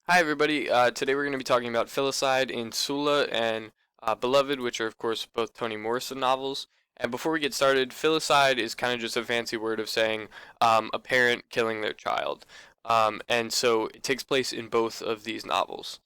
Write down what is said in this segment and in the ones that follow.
Hi everybody. Today we're going to be talking about Filicide in Sula and Beloved, which are of course both Toni Morrison novels. And before we get started, Filicide is kind of just a fancy word of saying a parent killing their child. And so it takes place in both of these novels.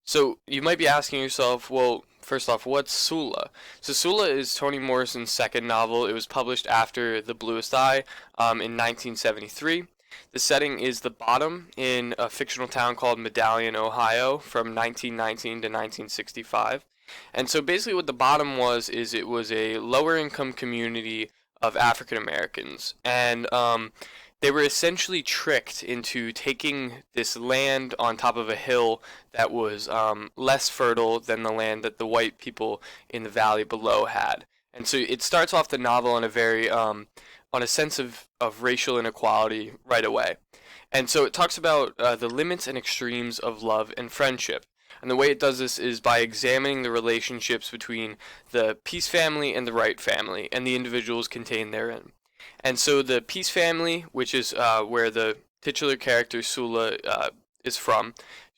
So you might be asking yourself, well, first off, what's Sula? So Sula is Toni Morrison's second novel. It was published after The Bluest Eye in 1973. The setting is the Bottom in a fictional town called Medallion, Ohio, from 1919 to 1965. And so basically, what the Bottom was is it was a lower income community of African Americans, and they were essentially tricked into taking this land on top of a hill that was less fertile than the land that the white people in the valley below had. And so it starts off the novel on a very on a sense of racial inequality right away. And so it talks about the limits and extremes of love and friendship. And the way it does this is by examining the relationships between the Peace family and the Wright family and the individuals contained therein. And so the Peace family, which is where the titular character Sula is from,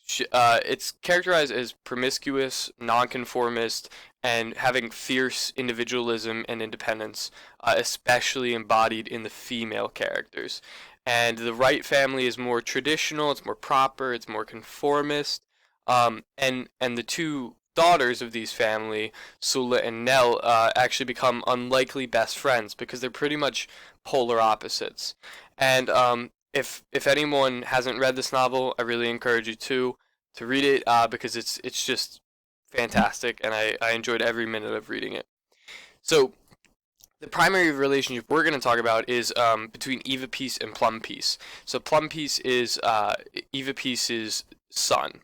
it's characterized as promiscuous, nonconformist, and having fierce individualism and independence, especially embodied in the female characters. And the Wright family is more traditional, it's more proper, it's more conformist. And the two daughters of these family, Sula and Nell, actually become unlikely best friends because they're pretty much polar opposites. And if anyone hasn't read this novel, I really encourage you to read it because it's just fantastic, and I enjoyed every minute of reading it. So the primary relationship we're going to talk about is between Eva Peace and Plum Peace. So Plum Peace is Eva Peace's son.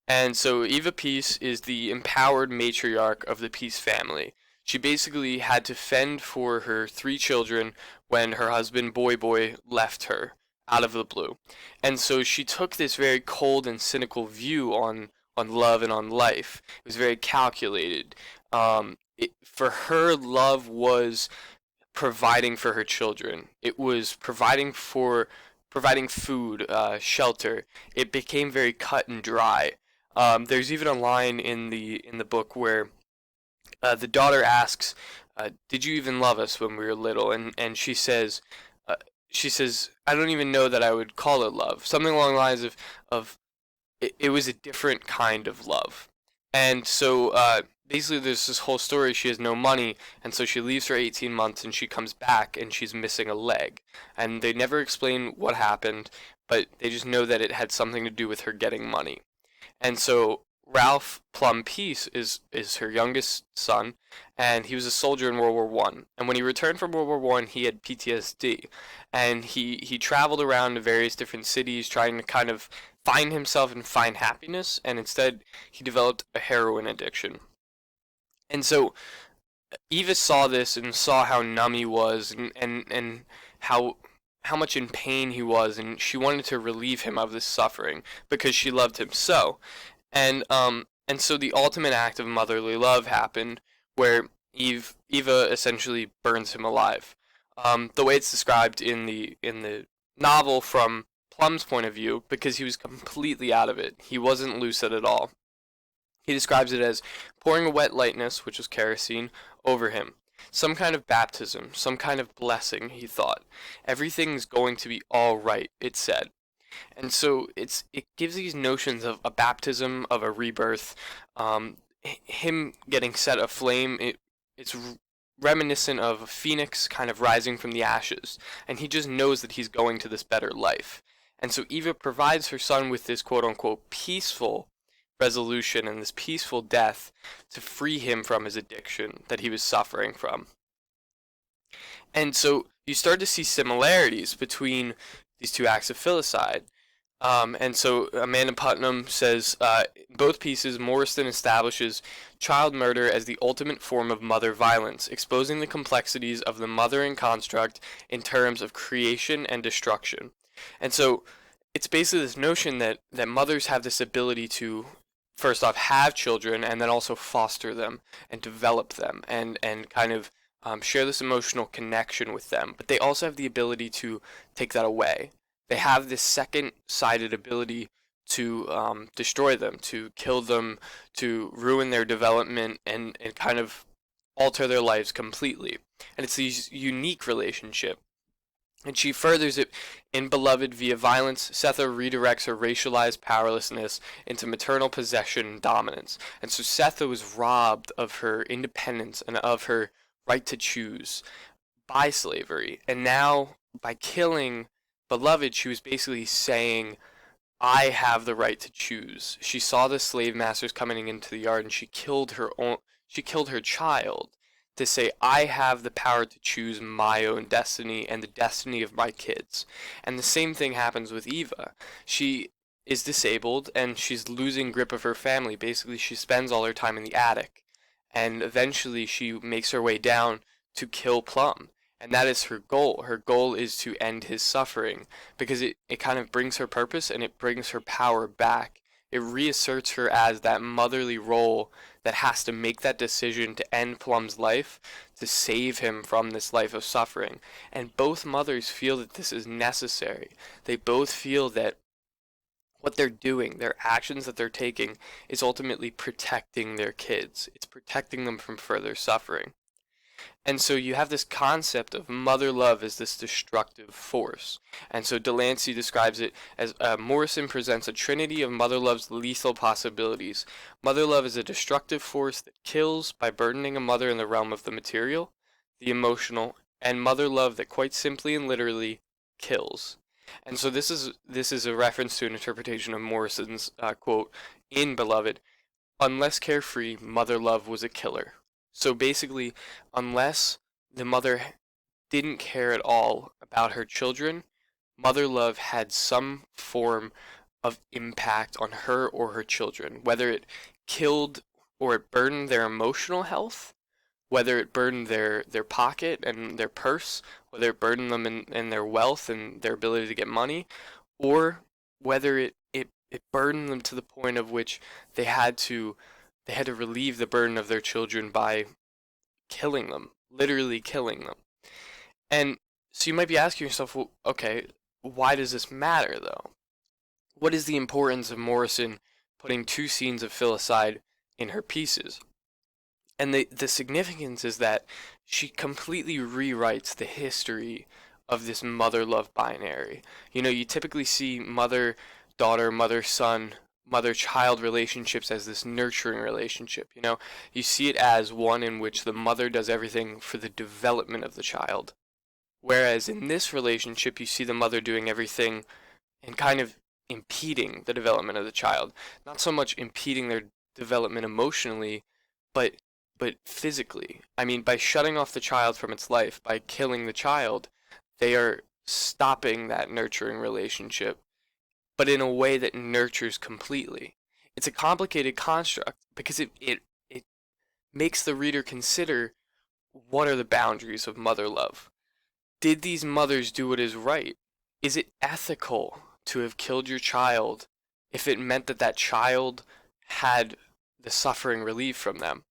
And so Eva Peace is the empowered matriarch of the Peace family. She basically had to fend for her three children when her husband Boy Boy left her out of the blue. And so she took this very cold and cynical view on love and on life. It was very calculated. For her, love was providing for her children. It was providing food, shelter. It became very cut and dry. There's even a line in the book where the daughter asks, "Did you even love us when we were little?" And uh, she says, "I don't even know that I would call it love." Something along the lines of it was a different kind of love. And so basically, there's this whole story. She has no money, and so she leaves for 18 months, and she comes back, and she's missing a leg. And they never explain what happened, but they just know that it had something to do with her getting money. And so Ralph Plum Peace is her youngest son, and he was a soldier in World War One. And when he returned from World War One, he had PTSD, and he traveled around to various different cities trying to kind of find himself and find happiness. And instead, he developed a heroin addiction. And so Eva saw this and saw how numb he was, and how much in pain he was, and she wanted to relieve him of this suffering because she loved him so. And so the ultimate act of motherly love happened, where Eva essentially burns him alive. The way it's described in the novel from Plum's point of view, because he was completely out of it. He wasn't lucid at all. He describes it as pouring a wet lightness, which was kerosene, over him. Some kind of baptism, some kind of blessing, he thought. Everything's going to be all right, it said. And so it gives these notions of a baptism, of a rebirth, him getting set aflame. It's reminiscent of a phoenix kind of rising from the ashes, and he just knows that he's going to this better life. And so Eva provides her son with this quote unquote peaceful resolution and this peaceful death to free him from his addiction that he was suffering from. And so you start to see similarities between these two acts of filicide. And so Amanda Putnam says, in both pieces, Morrison establishes child murder as the ultimate form of mother violence, exposing the complexities of the mothering construct in terms of creation and destruction. And so it's basically this notion that mothers have this ability to, first off, have children and then also foster them and develop them and kind of share this emotional connection with them. But they also have the ability to take that away. They have this second sided ability to destroy them, to kill them, to ruin their development, and kind of alter their lives completely. And it's this unique relationship. And she furthers it in Beloved via violence. Setha redirects her racialized powerlessness into maternal possession and dominance. And so Setha was robbed of her independence and of her right to choose by slavery. And now, by killing Beloved, she was basically saying, I have the right to choose. She saw the slave masters coming into the yard and she killed her child to say, I have the power to choose my own destiny and the destiny of my kids. And the same thing happens with Eva. She is disabled and she's losing grip of her family. Basically, she spends all her time in the attic. And eventually she makes her way down to kill Plum. And that is her goal. Her goal is to end his suffering because it kind of brings her purpose and it brings her power back. It reasserts her as that motherly role that has to make that decision to end Plum's life, to save him from this life of suffering. And both mothers feel that this is necessary. They both feel that what they're doing, their actions that they're taking, is ultimately protecting their kids. It's protecting them from further suffering. And so you have this concept of mother love as this destructive force. And so Delancey describes it as Morrison presents a trinity of mother love's lethal possibilities. Mother love is a destructive force that kills by burdening a mother in the realm of the material, the emotional, and mother love that quite simply and literally kills. And so this is a reference to an interpretation of Morrison's quote in Beloved, unless carefree, mother love was a killer. So basically, unless the mother didn't care at all about her children, mother love had some form of impact on her or her children, whether it killed or it burdened their emotional health, whether it burdened their pocket and their purse, whether it burdened them in their wealth and their ability to get money, or whether it burdened them to the point of which they had to relieve the burden of their children by killing them, literally killing them. And so you might be asking yourself, well, okay, why does this matter though? What is the importance of Morrison putting two scenes of filicide in her pieces? And the significance is that she completely rewrites the history of this mother love binary. You know, you typically see mother daughter, mother son, mother child relationships as this nurturing relationship. You know, you see it as one in which the mother does everything for the development of the child. Whereas in this relationship, you see the mother doing everything and kind of impeding the development of the child. Not so much impeding their development emotionally, but physically. I mean, by shutting off the child from its life, by killing the child, they are stopping that nurturing relationship, but in a way that nurtures completely. It's a complicated construct because it makes the reader consider what are the boundaries of mother love. Did these mothers do what is right? Is it ethical to have killed your child if it meant that that child had the suffering relieved from them?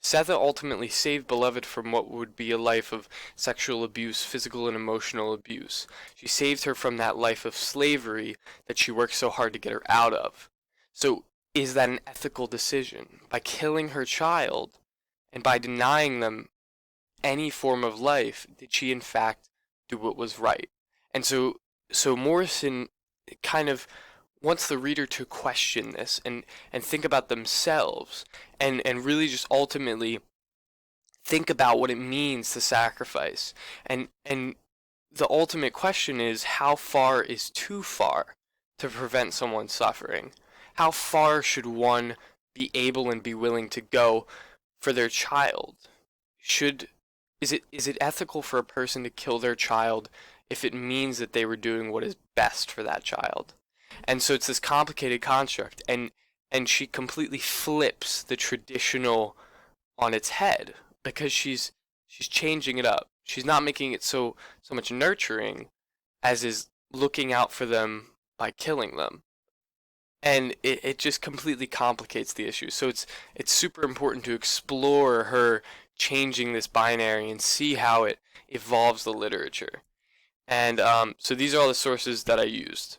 Setha ultimately saved Beloved from what would be a life of sexual abuse, physical and emotional abuse. She saved her from that life of slavery that she worked so hard to get her out of. So, is that an ethical decision? By killing her child and by denying them any form of life, did she in fact do what was right? And so Morrison kind of wants the reader to question this and think about themselves and really just ultimately think about what it means to sacrifice. And the ultimate question is, how far is too far to prevent someone's suffering? How far should one be able and be willing to go for their child? Is it ethical for a person to kill their child if it means that they were doing what is best for that child? And so it's this complicated construct, and she completely flips the traditional on its head because she's changing it up. She's not making it so much nurturing as is looking out for them by killing them. And it just completely complicates the issue. So it's super important to explore her changing this binary and see how it evolves the literature. And so these are all the sources that I used.